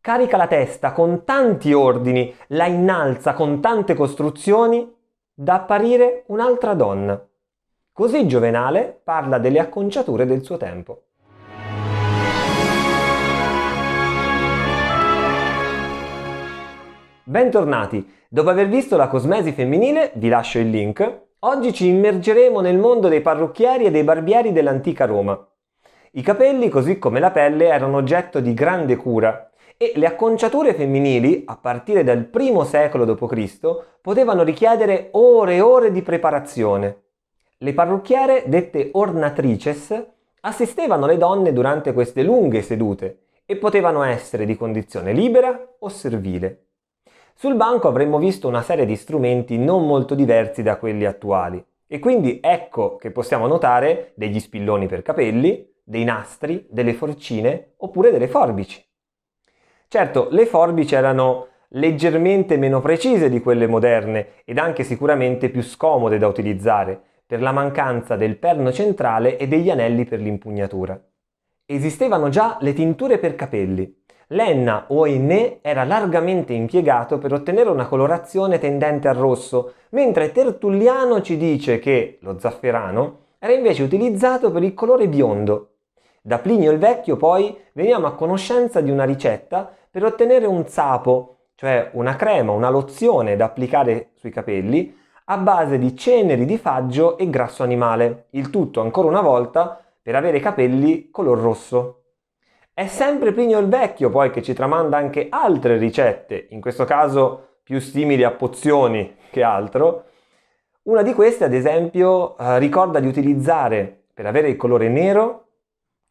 carica la testa con tanti ordini, la innalza con tante costruzioni, da apparire un'altra donna. Così Giovenale parla delle acconciature del suo tempo. Bentornati! Dopo aver visto la cosmesi femminile, vi lascio il link, oggi ci immergeremo nel mondo dei parrucchieri e dei barbieri dell'antica Roma. I capelli, così come la pelle, erano oggetto di grande cura e le acconciature femminili, a partire dal I secolo d.C., potevano richiedere ore e ore di preparazione. Le parrucchiere, dette ornatrices, assistevano le donne durante queste lunghe sedute e potevano essere di condizione libera o servile. Sul banco avremmo visto una serie di strumenti non molto diversi da quelli attuali e quindi ecco che possiamo notare degli spilloni per capelli, dei nastri, delle forcine oppure delle forbici. Certo, le forbici erano leggermente meno precise di quelle moderne ed anche sicuramente più scomode da utilizzare per la mancanza del perno centrale e degli anelli per l'impugnatura. Esistevano già le tinture per capelli. L'henna o henné era largamente impiegato per ottenere una colorazione tendente al rosso, mentre Tertulliano ci dice che lo zafferano era invece utilizzato per il colore biondo. Da Plinio il Vecchio poi veniamo a conoscenza di una ricetta per ottenere un sapo, cioè una crema, una lozione da applicare sui capelli a base di ceneri di faggio e grasso animale, il tutto ancora una volta per avere capelli color rosso. È sempre Plinio il Vecchio poi che ci tramanda anche altre ricette, in questo caso più simili a pozioni che altro. Una di queste, ad esempio, ricorda di utilizzare, per avere il colore nero,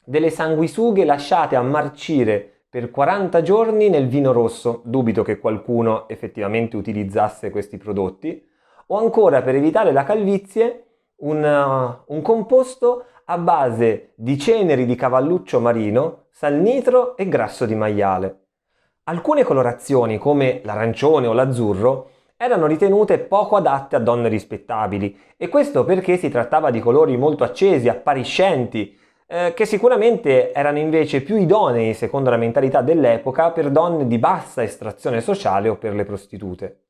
delle sanguisughe lasciate a marcire per 40 giorni nel vino rosso. Dubito che qualcuno effettivamente utilizzasse questi prodotti. O ancora, per evitare la calvizie, un composto a base di ceneri di cavalluccio marino, salnitro e grasso di maiale. Alcune colorazioni, come l'arancione o l'azzurro, erano ritenute poco adatte a donne rispettabili, e questo perché si trattava di colori molto accesi, appariscenti, che sicuramente erano invece più idonei, secondo la mentalità dell'epoca, per donne di bassa estrazione sociale o per le prostitute.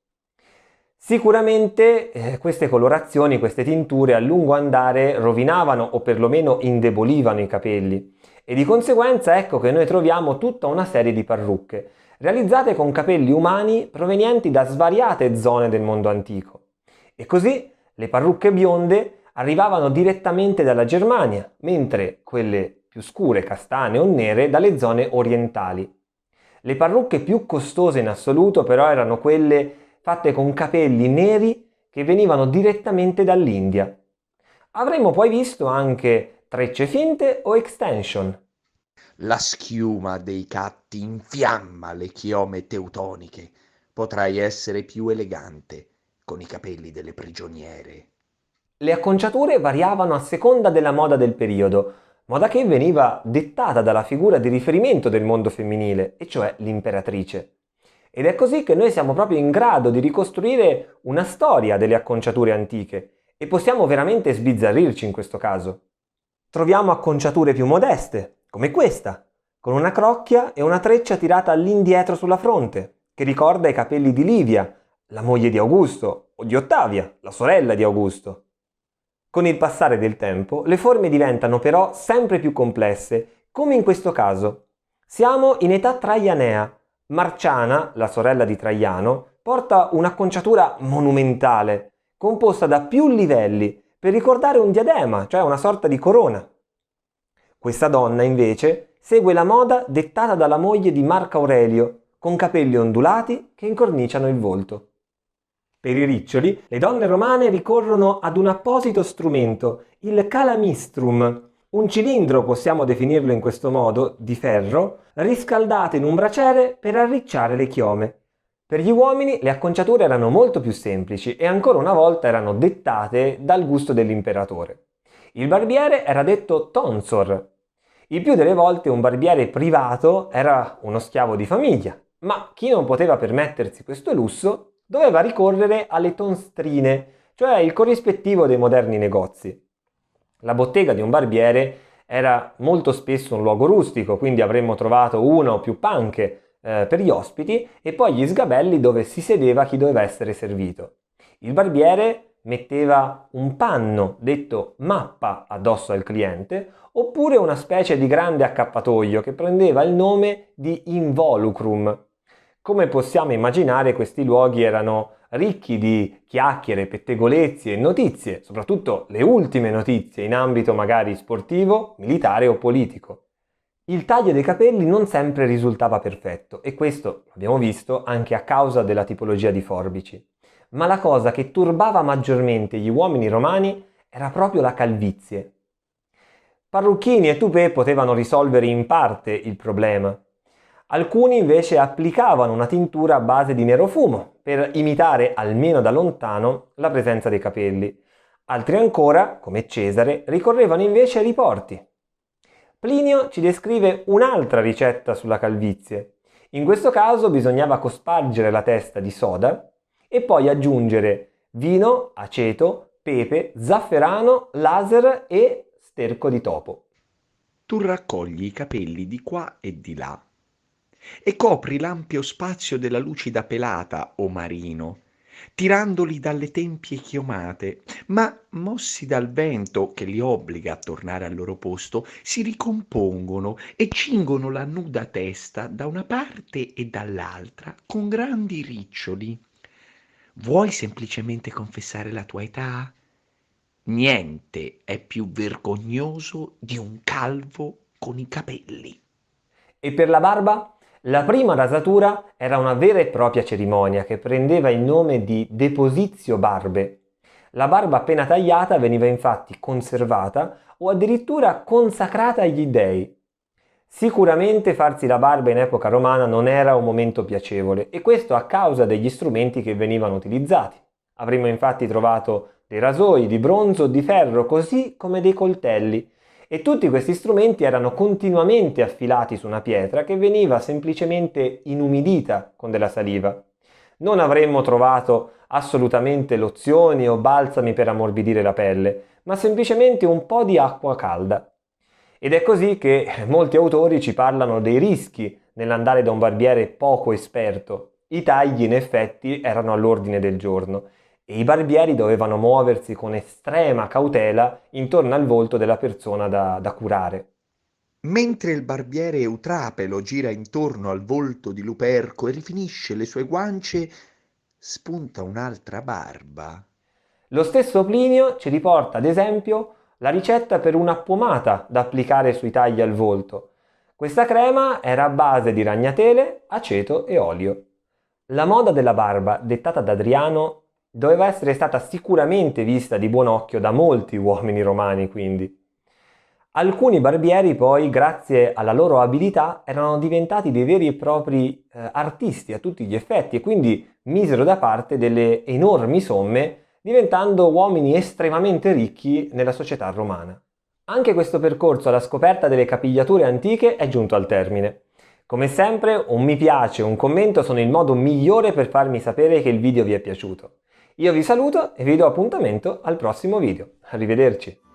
Sicuramente queste colorazioni, queste tinture a lungo andare rovinavano o perlomeno indebolivano i capelli e di conseguenza ecco che noi troviamo tutta una serie di parrucche realizzate con capelli umani provenienti da svariate zone del mondo antico. E così le parrucche bionde arrivavano direttamente dalla Germania, mentre quelle più scure, castanee o nere, dalle zone orientali. Le parrucche più costose in assoluto però erano quelle fatte con capelli neri che venivano direttamente dall'India. Avremmo poi visto anche trecce finte o extension. La schiuma dei catti infiamma le chiome teutoniche. Potrai essere più elegante con i capelli delle prigioniere. Le acconciature variavano a seconda della moda del periodo, moda che veniva dettata dalla figura di riferimento del mondo femminile, e cioè l'imperatrice. Ed è così che noi siamo proprio in grado di ricostruire una storia delle acconciature antiche e possiamo veramente sbizzarrirci in questo caso. Troviamo acconciature più modeste, come questa, con una crocchia e una treccia tirata all'indietro sulla fronte, che ricorda i capelli di Livia, la moglie di Augusto, o di Ottavia, la sorella di Augusto. Con il passare del tempo, le forme diventano però sempre più complesse, come in questo caso. Siamo in età traianea. Marciana, la sorella di Traiano, porta un'acconciatura monumentale, composta da più livelli, per ricordare un diadema, cioè una sorta di corona. Questa donna, invece, segue la moda dettata dalla moglie di Marco Aurelio, con capelli ondulati che incorniciano il volto. Per i riccioli, le donne romane ricorrono ad un apposito strumento, il calamistrum, un cilindro, possiamo definirlo in questo modo, di ferro, riscaldato in un braciere per arricciare le chiome. Per gli uomini le acconciature erano molto più semplici e ancora una volta erano dettate dal gusto dell'imperatore. Il barbiere era detto tonsor. Il più delle volte un barbiere privato era uno schiavo di famiglia, ma chi non poteva permettersi questo lusso doveva ricorrere alle tonstrine, cioè il corrispettivo dei moderni negozi. La bottega di un barbiere era molto spesso un luogo rustico, quindi avremmo trovato una o più panche per gli ospiti e poi gli sgabelli dove si sedeva chi doveva essere servito. Il barbiere metteva un panno, detto mappa, addosso al cliente, oppure una specie di grande accappatoio che prendeva il nome di involucrum. Come possiamo immaginare, questi luoghi erano ricchi di chiacchiere, pettegolezzi e notizie, soprattutto le ultime notizie in ambito magari sportivo, militare o politico. Il taglio dei capelli non sempre risultava perfetto e questo l'abbiamo visto anche a causa della tipologia di forbici. Ma la cosa che turbava maggiormente gli uomini romani era proprio la calvizie. Parrucchini e tupè potevano risolvere in parte il problema. Alcuni invece applicavano una tintura a base di nero fumo per imitare almeno da lontano la presenza dei capelli. Altri ancora, come Cesare, ricorrevano invece ai riporti. Plinio ci descrive un'altra ricetta sulla calvizie. In questo caso bisognava cospargere la testa di soda e poi aggiungere vino, aceto, pepe, zafferano, laser e sterco di topo. Tu raccogli i capelli di qua e di là e copri l'ampio spazio della lucida pelata, o marino, tirandoli dalle tempie chiomate, ma mossi dal vento che li obbliga a tornare al loro posto, si ricompongono e cingono la nuda testa da una parte e dall'altra con grandi riccioli. Vuoi semplicemente confessare la tua età? Niente è più vergognoso di un calvo con i capelli. E per la barba? La prima rasatura era una vera e propria cerimonia che prendeva il nome di deposizio barbe. La barba appena tagliata veniva infatti conservata o addirittura consacrata agli dei. Sicuramente farsi la barba in epoca romana non era un momento piacevole e questo a causa degli strumenti che venivano utilizzati. Avremmo infatti trovato dei rasoi di bronzo o di ferro, così come dei coltelli, e tutti questi strumenti erano continuamente affilati su una pietra che veniva semplicemente inumidita con della saliva. Non avremmo trovato assolutamente lozioni o balsami per ammorbidire la pelle, ma semplicemente un po' di acqua calda. Ed è così che molti autori ci parlano dei rischi nell'andare da un barbiere poco esperto. I tagli in effetti erano all'ordine del giorno e i barbieri dovevano muoversi con estrema cautela intorno al volto della persona da curare. Mentre il barbiere Eutrapelo gira intorno al volto di Luperco e rifinisce le sue guance, spunta un'altra barba. Lo stesso Plinio ci riporta ad esempio la ricetta per una pomata da applicare sui tagli al volto. Questa crema era a base di ragnatele, aceto e olio. La moda della barba, dettata da Adriano, doveva essere stata sicuramente vista di buon occhio da molti uomini romani, quindi. Alcuni barbieri poi, grazie alla loro abilità, erano diventati dei veri e propri artisti a tutti gli effetti e quindi misero da parte delle enormi somme, diventando uomini estremamente ricchi nella società romana. Anche questo percorso alla scoperta delle capigliature antiche è giunto al termine. Come sempre, un mi piace, un commento sono il modo migliore per farmi sapere che il video vi è piaciuto. Io vi saluto e vi do appuntamento al prossimo video. Arrivederci!